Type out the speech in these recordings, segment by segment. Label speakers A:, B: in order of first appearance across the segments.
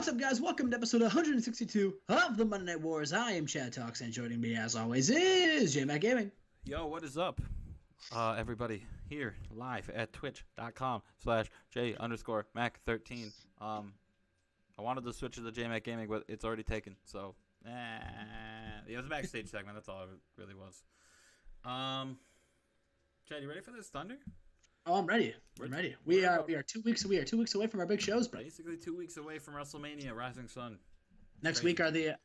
A: What's up, guys? Welcome to episode 162 of the Monday Night Wars. I am Chad Talks, and joining me, as always, is Jmack Gaming.
B: Yo, what is up? Everybody here live at twitch.com/J_Mac13. I wanted to switch to the Jmack Gaming, but it's already taken. So, it was a backstage segment. That's all it really was. Chad, you ready for this Thunder?
A: Oh, I'm ready. I'm ready. We are 2 weeks. We are 2 weeks away from our big shows, bro.
B: Basically 2 weeks away from WrestleMania, Rising Sun.
A: Next week are the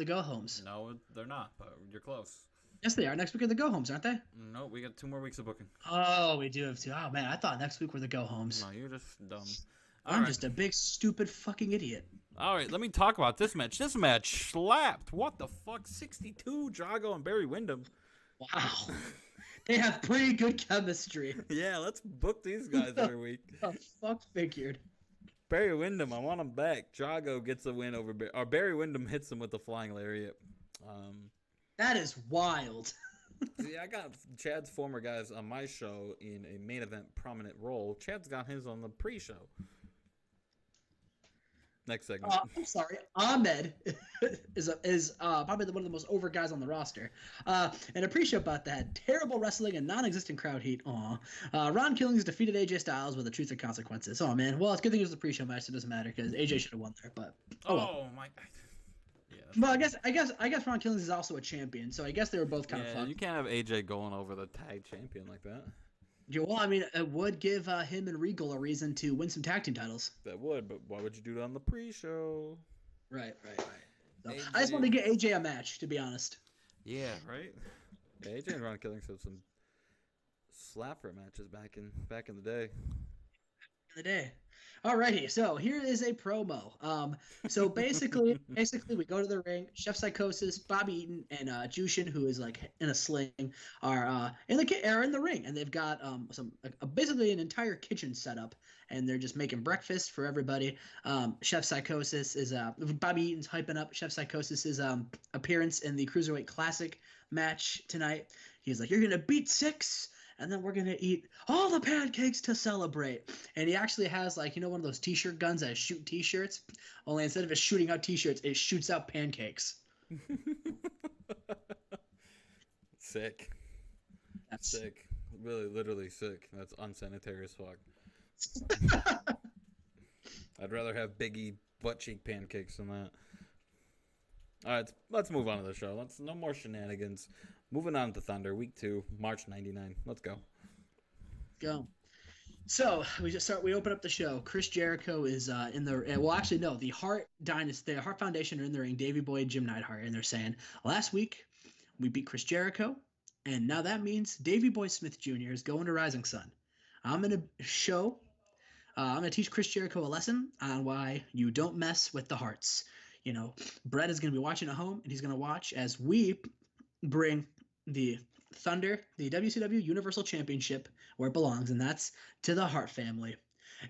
A: go homes.
B: No, they're not, but you're close.
A: Yes, they are. Next week are the go homes, aren't they?
B: No, we got 2 more weeks of booking.
A: Oh, we do have to. Oh man, I thought next week were the go homes.
B: No, you're just dumb.
A: I'm just a big stupid fucking idiot.
B: All right, let me talk about this match. This match slapped. What the fuck? 62, Drago and Barry Windham.
A: Wow. They have pretty good chemistry.
B: Yeah, let's book these guys every week.
A: Oh, fuck figured.
B: Barry Windham, I want him back. Drago gets a win over Barry Windham hits him with the flying lariat.
A: That is wild.
B: See, I got Chad's former guys on my show in a main event prominent role. Chad's got his on the pre-show. Next segment.
A: I'm sorry. Ahmed is probably one of the most over guys on the roster. And a pre-show about that. Terrible wrestling and non-existent crowd heat. Ron Killings defeated AJ Styles with the Truth and Consequences. Oh, man. Well, it's a good thing it was a pre-show match. So it doesn't matter because AJ should have won there. But well.
B: My. Yeah.
A: Well, I guess Ron Killings is also a champion. So I guess they were both kind of fun.
B: You can't have AJ going over the tag champion like that.
A: Yeah, well, I mean, it would give him and Regal a reason to win some tag team titles.
B: That would, but why would you do it on the pre-show?
A: Right. So, I just wanted to get AJ a match, to be honest.
B: Yeah, right. Yeah, AJ and Ron Killings had some slapper matches back in the day.
A: Alrighty, so here is a promo. So basically we go to the ring. Chef Psychosis, Bobby Eaton, and Jushin, who is like in a sling, are in the ring, and they've got basically an entire kitchen set up, and they're just making breakfast for everybody. Chef Psychosis is Bobby Eaton's hyping up Chef Psychosis's appearance in the Cruiserweight Classic match tonight. He's like, "You're gonna beat Six, and then we're going to eat all the pancakes to celebrate." And he actually has, like, one of those t-shirt guns that shoot t-shirts. Only instead of it shooting out t-shirts, it shoots out pancakes.
B: Sick. That's sick. Really, literally sick. That's unsanitary as fuck. I'd rather have Biggie butt cheek pancakes than that. All right, let's move on to the show. No more shenanigans. Moving on to Thunder, Week 2, March 99. Let's go.
A: Go. So we open up the show. Chris Jericho is in the the Hart Dynasty, the Hart Foundation are in the ring. Davey Boy, Jim Neidhart, and they're saying, last week we beat Chris Jericho, and now that means Davey Boy Smith Jr. is going to Rising Sun. I'm gonna teach Chris Jericho a lesson on why you don't mess with the Harts. Brett is gonna be watching at home, and he's gonna watch as we bring the Thunder, the WCW Universal Championship, where it belongs, and that's to the Hart family.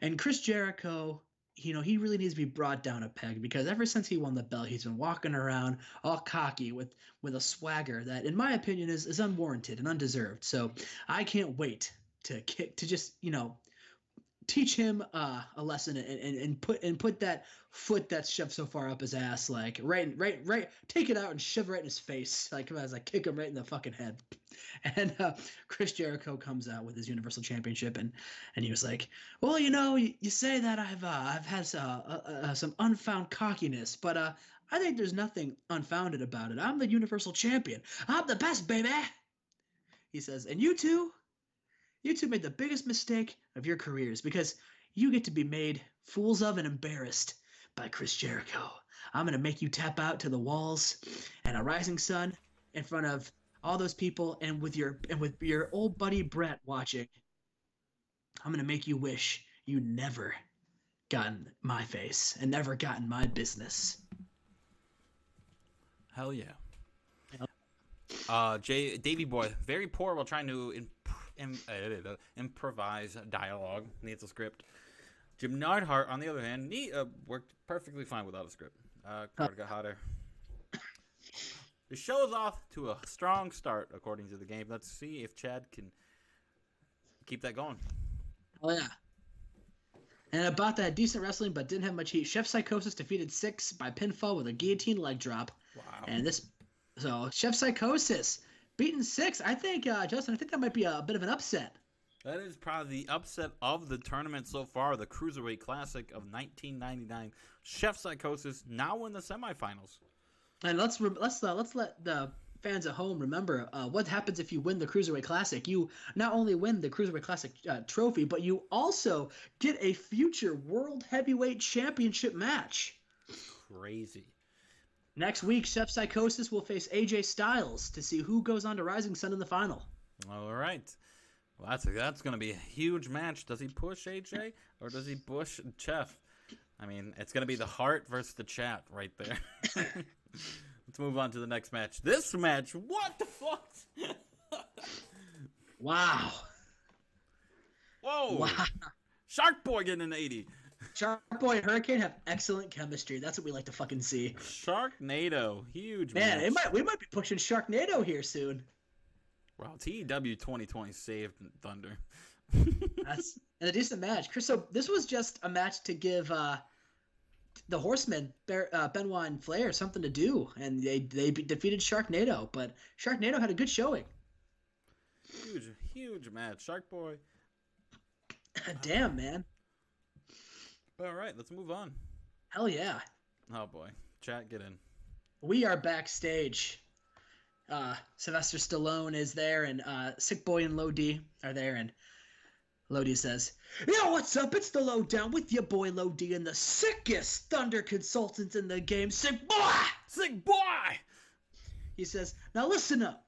A: And Chris Jericho, he really needs to be brought down a peg, because ever since he won the belt, he's been walking around all cocky with a swagger that, in my opinion, is unwarranted and undeserved. So I can't wait to just teach him a lesson and put that foot that's shoved so far up his ass, like right, take it out and shove it right in his face, like as I kick him right in the fucking head. And Chris Jericho comes out with his Universal Championship, and he was like, "Well, you say that I've had some unfound cockiness, but I think there's nothing unfounded about it. I'm the Universal Champion. I'm the best, baby." He says, "And you two made the biggest mistake of your careers, because you get to be made fools of and embarrassed by Chris Jericho. I'm going to make you tap out to the walls and a Rising Sun in front of all those people, and with your old buddy Brett watching. I'm going to make you wish you never gotten my face and never gotten my business."
B: Hell yeah. Davey Boy, very poor while trying to improvise dialogue. Needs a script. Jim Neidhart, on the other hand, worked perfectly fine without a script. Card got hotter. The show is off to a strong start, according to the game. Let's see if Chad can keep that going.
A: Oh, yeah. And about that, decent wrestling, but didn't have much heat. Chef Psychosis defeated Six by pinfall with a guillotine leg drop.
B: Wow.
A: And so Chef Psychosis beating Six. I think, Justin, I think that might be a bit of an upset.
B: That is probably the upset of the tournament so far, the Cruiserweight Classic of 1999. Chef Psychosis now in the semifinals.
A: And let's let the fans at home remember what happens if you win the Cruiserweight Classic. You not only win the Cruiserweight Classic trophy, but you also get a future World Heavyweight Championship match.
B: Crazy.
A: Next week, Chef Psychosis will face AJ Styles to see who goes on to Rising Sun in the final.
B: All right. Well, that's going to be a huge match. Does he push AJ or does he push Chef? I mean, it's going to be the Heart versus the Chat right there. Let's move on to the next match. This match, what the fuck?
A: Wow.
B: Whoa.
A: Wow.
B: Shark Boy getting an 80.
A: Shark Boy and Hurricane have excellent chemistry. That's what we like to fucking see.
B: Sharknado. Huge
A: Man,
B: match.
A: we might be pushing Sharknado here soon.
B: Wow, TEW 2020 saved Thunder.
A: That's a decent match. Chris, so this was just a match to give the Horsemen, Benoit and Flair, something to do, and they defeated Sharknado, but Sharknado had a good showing.
B: Huge match. Shark Boy.
A: Damn, man.
B: All right, let's move on.
A: Hell yeah.
B: Oh, boy. Chat, get in.
A: We are backstage. Sylvester Stallone is there, and Sick Boy and Low D are there, and Low-D says, "Yo, what's up? It's the Lowdown with your boy Low-D and the sickest Thunder consultant in the game, Sick Boy!
B: Sick Boy!
A: He says, "Now listen up.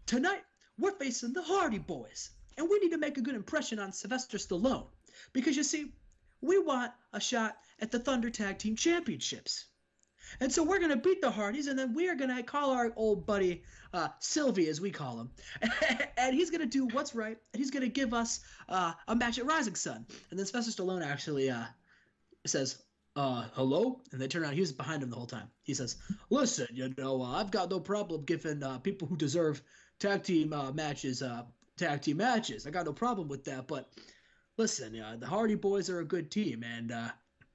A: Tonight, we're facing the Hardy Boys, and we need to make a good impression on Sylvester Stallone. Because, you see, we want a shot at the Thunder Tag Team Championships. And so we're going to beat the Hardys, and then we are going to call our old buddy Sylvie, as we call him. And he's going to do what's right, and he's going to give us a match at Rising Sun." And then Sylvester Stallone actually says, "Hello?" And they turn around. He was behind him the whole time. He says, "Listen, I've got no problem giving people who deserve tag team matches. I got no problem with that. But listen, the Hardy Boys are a good team, and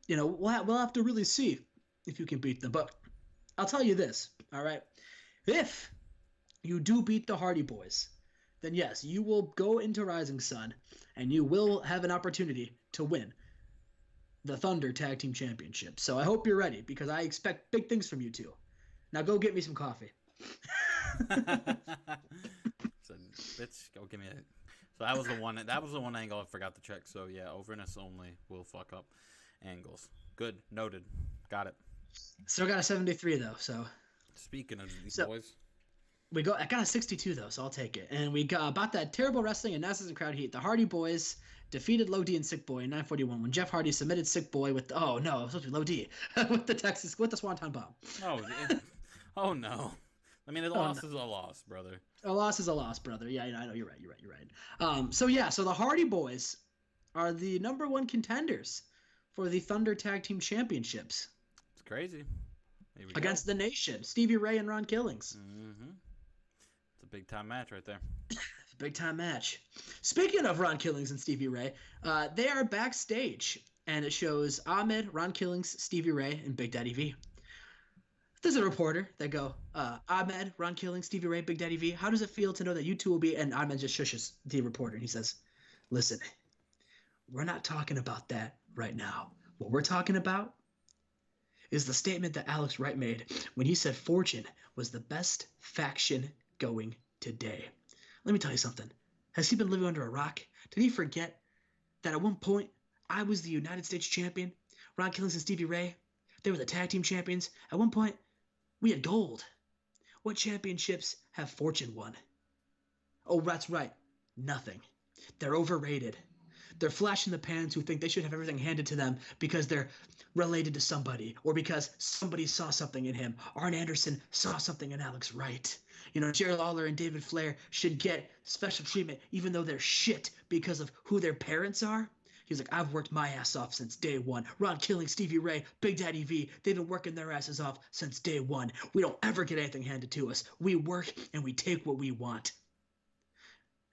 A: we'll have to really see if you can beat them. But I'll tell you this, all right? If you do beat the Hardy Boys, then yes, you will go into Rising Sun, and you will have an opportunity to win the Thunder Tag Team Championship. So I hope you're ready, because I expect big things from you two. Now go get me some coffee."
B: So, bitch, go give me a... So that was the one angle I forgot to check. So yeah, overness only will fuck up angles. Good, noted, got it.
A: Still got a 73 though. So
B: speaking of these boys,
A: I got a 62 though, so I'll take it. And we got about that terrible wrestling and Nazis and crowd heat. The Hardy Boys defeated Low D and Sick Boy in 941 when Jeff Hardy submitted Sick Boy with it was supposed to be Low D with the Swanton Bomb.
B: Oh no. I mean, a loss is a loss, brother.
A: A loss is a loss, brother. Yeah, I know. You're right. So the Hardy Boys are the number one contenders for the Thunder Tag Team Championships.
B: It's crazy.
A: Against the Nation, Stevie Ray and Ron Killings.
B: Mm-hmm. It's a big time match right there.
A: Big time match. Speaking of Ron Killings and Stevie Ray, they are backstage, and it shows Ahmed, Ron Killings, Stevie Ray, and Big Daddy V. There's a reporter that go, "Ahmed, Ron Killings, Stevie Ray, Big Daddy V, how does it feel to know that you two will be..." And Ahmed just shushes the reporter, and he says, "Listen, we're not talking about that right now. What we're talking about is the statement that Alex Wright made when he said Fortune was the best faction going today. Let me tell you something. Has he been living under a rock? Did he forget that at one point I was the United States champion? Ron Killings and Stevie Ray, they were the tag team champions. At one point, we had gold. What championships have Fortune won? Oh, that's right. Nothing. They're overrated. They're flash in the pans who think they should have everything handed to them because they're related to somebody or because somebody saw something in him. Arn Anderson saw something in Alex Wright. Jerry Lawler and David Flair should get special treatment even though they're shit because of who their parents are." He's like, "I've worked my ass off since day one. Ron Killing, Stevie Ray, Big Daddy V, they've been working their asses off since day one. We don't ever get anything handed to us. We work and we take what we want.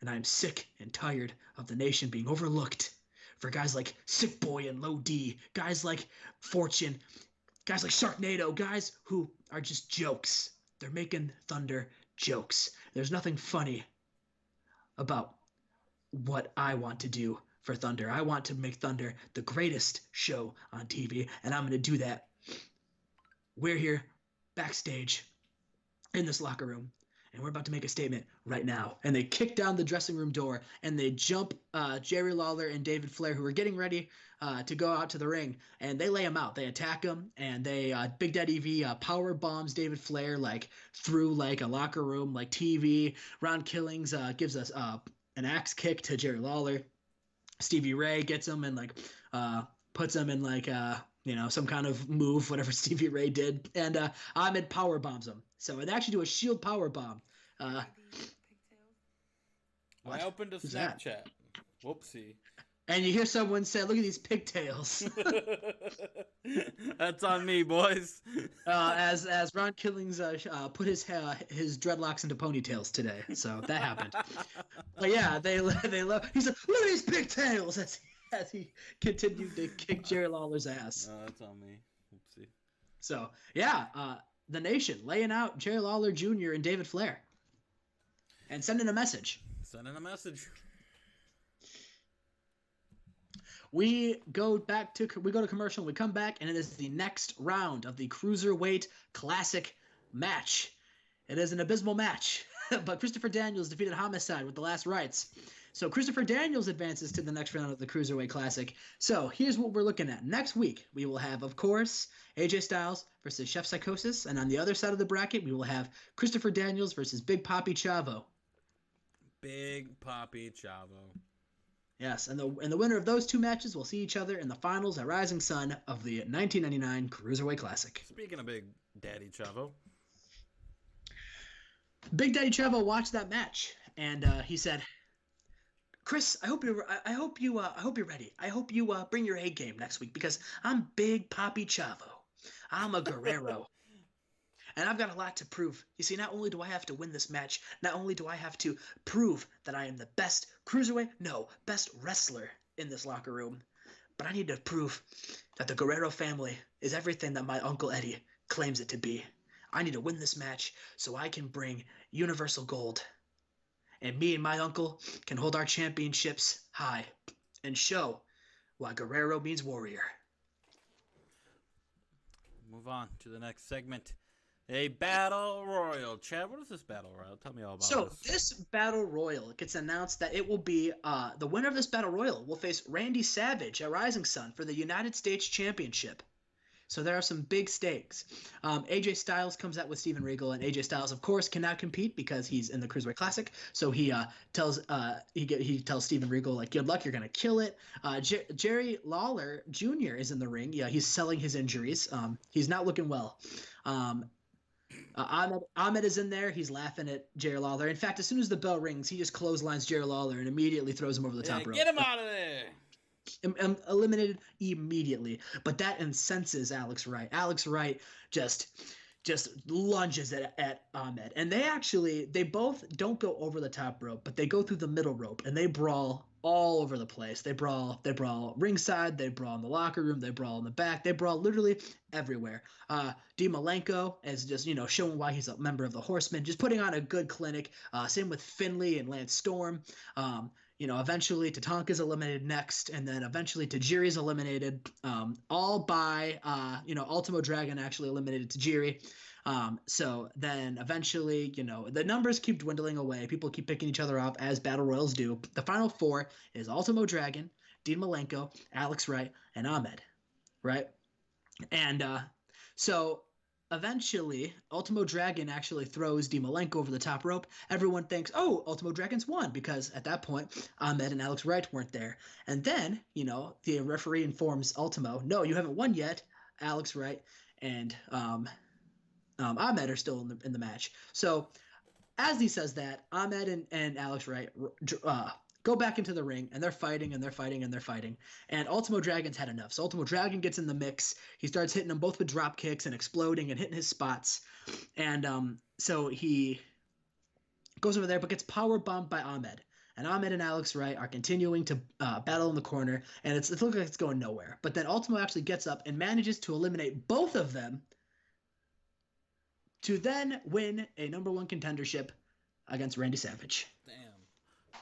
A: And I'm sick and tired of the Nation being overlooked for guys like Sick Boy and Low D, guys like Fortune, guys like Sharknado, guys who are just jokes. They're making Thunder jokes. There's nothing funny about what I want to do for Thunder. I want to make Thunder the greatest show on TV, and I'm going to do that. We're here backstage in this locker room, and we're about to make a statement right now. And they kick down the dressing room door, and they jump Jerry Lawler and David Flair, who are getting ready to go out to the ring, and they lay him out. They attack him, and they Big Daddy V power bombs David Flair like through like a locker room, like TV. Ron Killings gives us an axe kick to Jerry Lawler. Stevie Ray gets him and like puts him in like some kind of move, whatever Stevie Ray did, and Ahmed power bombs him. So they actually do a shield power bomb.
B: I opened a Snapchat. Whoopsie.
A: And you hear someone say, "Look at these pigtails."
B: That's on me, boys.
A: As Ron Killings put his dreadlocks into ponytails today, so that happened. But yeah, they love. He said, "Look at these pigtails," as he continued to kick Jerry Lawler's ass.
B: That's on me. Oopsie.
A: So yeah, the Nation laying out Jerry Lawler Jr. and David Flair, and sending a message. We go to commercial. We come back, and it is the next round of the Cruiserweight Classic match. It is an abysmal match, but Christopher Daniels defeated Homicide with the last rites. So Christopher Daniels advances to the next round of the Cruiserweight Classic. So here's what we're looking at. Next week, we will have, of course, AJ Styles versus Chef Psychosis. And on the other side of the bracket, we will have Christopher Daniels versus Big Papi Chavo.
B: Big Papi Chavo.
A: Yes, and the winner of those two matches will see each other in the finals at Rising Sun of the 1999 Cruiserweight Classic.
B: Speaking of Big Daddy Chavo.
A: Big Daddy Chavo watched that match, and he said, "Chris, I hope you're ready. I hope you bring your A game next week because I'm Big Papi Chavo. I'm a Guerrero." And I've got a lot to prove. You see, not only do I have to win this match, not only do I have to prove that I am the best best wrestler in this locker room, but I need to prove that the Guerrero family is everything that my Uncle Eddie claims it to be. I need to win this match so I can bring Universal Gold. And me and my uncle can hold our championships high and show why Guerrero means warrior.
B: Move on to the next segment. A battle royal. Chad, what is this battle royal? Tell me all about
A: So this battle royal gets announced that it will be the winner of this battle royal will face Randy Savage at Rising Sun for the United States Championship. So there are some big stakes. AJ Styles comes out with Steven Regal, and AJ Styles, of course, cannot compete because he's in the Cruiserweight Classic. So he tells Steven Regal, like, "Good luck, you're gonna kill it." Jerry Lawler Jr. is in the ring. Yeah, he's selling his injuries. He's not looking well. Ahmed is in there. He's laughing at Jerry Lawler. In fact, as soon as the bell rings, he just clotheslines Jerry Lawler and immediately throws him over the top rope.
B: Get him out of there!
A: Eliminated immediately. But that incenses Alex Wright. Alex Wright just lunges at Ahmed. And they both don't go over the top rope, but they go through the middle rope, and they brawl all over the place. They brawl ringside, they brawl in the locker room, they brawl in the back, they brawl literally everywhere. Dean Malenko is just, showing why he's a member of the Horsemen, just putting on a good clinic. Same with Finley and Lance Storm. Eventually Tatanka's eliminated next, and then eventually Tajiri's eliminated, all by, Ultimo Dragon actually eliminated Tajiri. So then eventually, the numbers keep dwindling away. People keep picking each other up as battle royals do. The final four is Ultimo Dragon, Dean Malenko, Alex Wright, and Ahmed, right? And so eventually, Ultimo Dragon actually throws Dean Malenko over the top rope. Everyone thinks, oh, Ultimo Dragon's won, because at that point, Ahmed and Alex Wright weren't there. And then, the referee informs Ultimo, no, you haven't won yet. Alex Wright and Ahmed are still in the match. So as he says that, Ahmed and Alex Wright go back into the ring, and they're fighting, and they're fighting, and they're fighting. And Ultimo Dragon's had enough. So Ultimo Dragon gets in the mix. He starts hitting them both with drop kicks and exploding and hitting his spots. And so he goes over there, but gets power bombed by Ahmed. and Ahmed and Alex Wright are continuing to battle in the corner, and it looks like it's going nowhere. But then Ultimo actually gets up and manages to eliminate both of them to then win a #1 contendership against Randy Savage.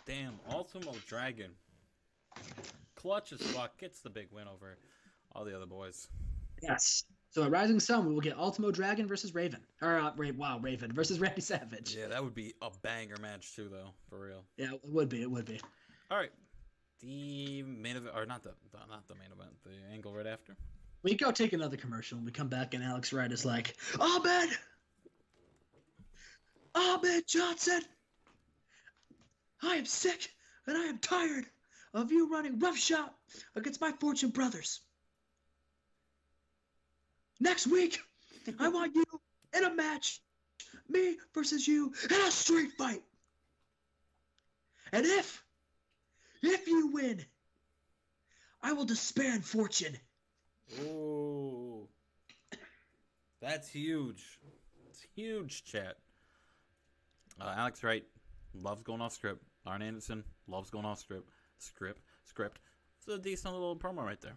B: Damn. Ultimo Dragon. Clutch as fuck. Gets the big win over all the other boys.
A: Yes. So at Rising Sun, we will get Ultimo Dragon versus Raven. Or, Raven versus Randy Savage.
B: Yeah, that would be a banger match too, though. For real.
A: Yeah, it would be. It would be.
B: All right. The main event, or not the main event, the angle right after.
A: We go take another commercial, and we come back, and Alex Wright is like, Ahmed Johnson, I am sick, and I am tired of you running roughshod against my Fortune brothers. Next week, I want you in a match, me versus you, in a street fight. And if you win, I will disband Fortune.
B: Ooh. That's huge. It's huge, chat. Alex Wright loves going off script. Arn Anderson loves going off script. Script. It's a decent little promo right there.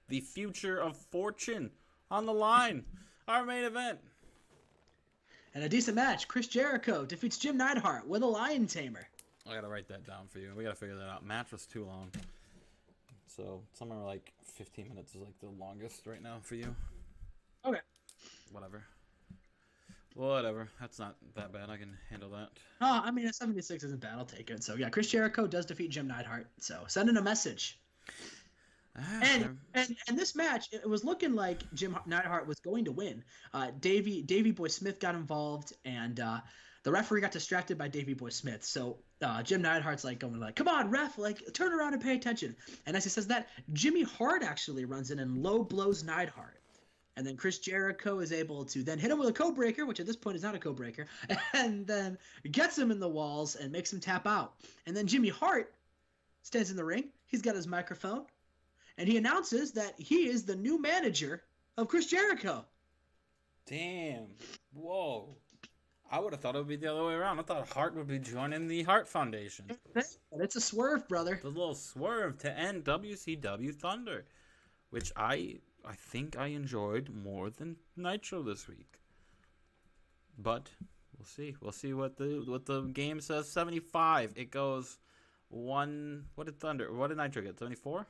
B: The future of Fortune on the line. Our main event.
A: And a decent match. Chris Jericho defeats Jim Neidhart with a Lion Tamer.
B: I gotta write that down for you. We gotta figure that out. Match was too long. So somewhere like 15 minutes is like the longest right now for you.
A: Okay.
B: Whatever. That's not that bad. I can handle that.
A: Oh, I mean, a 76 isn't bad. I'll take it. So, yeah, Chris Jericho does defeat Jim Neidhart. So, sending a message. And this match, it was looking like Jim Neidhart was going to win. Davey Boy Smith got involved, and the referee got distracted by Davey Boy Smith. So Jim Neidhart's like going like, "Come on, ref! Like, turn around and pay attention." And as he says that, Jimmy Hart actually runs in and low blows Neidhart. And then Chris Jericho is able to then hit him with a code breaker, which at this point is not a code breaker, and then gets him in the walls and makes him tap out. And then Jimmy Hart stands in the ring. He's got his microphone. And he announces that he is the new manager of Chris Jericho.
B: Damn. Whoa. I would have thought it would be the other way around. I thought Hart would be joining the Hart Foundation.
A: It's a swerve, brother.
B: The little swerve to end WCW Thunder, which I think I enjoyed more than Nitro this week. But we'll see. We'll see what the game says. 75. It goes one. What did Nitro get? 74?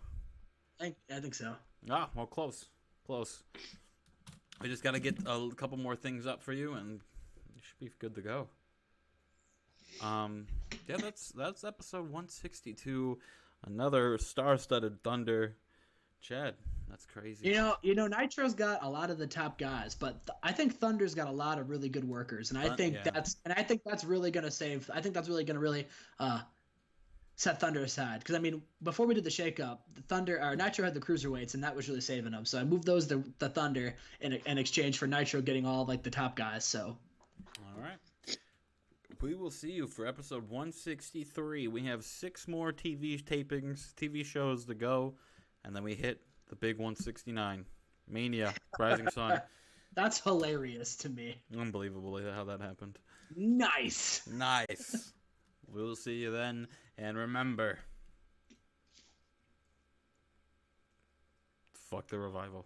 A: I think so.
B: Ah, well, close. I just got to get a couple more things up for you, and you should be good to go. Yeah, that's episode 162. Another star-studded Thunder. Chad, that's crazy.
A: You know, Nitro's got a lot of the top guys, but I think Thunder's got a lot of really good workers, and I think that's really gonna save. I think that's really gonna really set Thunder aside, because I mean, before we did the shakeup, Nitro had the cruiserweights, and that was really saving them. So I moved those to the Thunder in exchange for Nitro getting all like the top guys. So,
B: all right, we will see you for episode 163. We have 6 more TV shows to go, and then we hit the big 169, Mania, Rising Sun.
A: That's hilarious to me.
B: Unbelievable how that happened.
A: Nice.
B: We'll see you then, and remember, fuck the revival.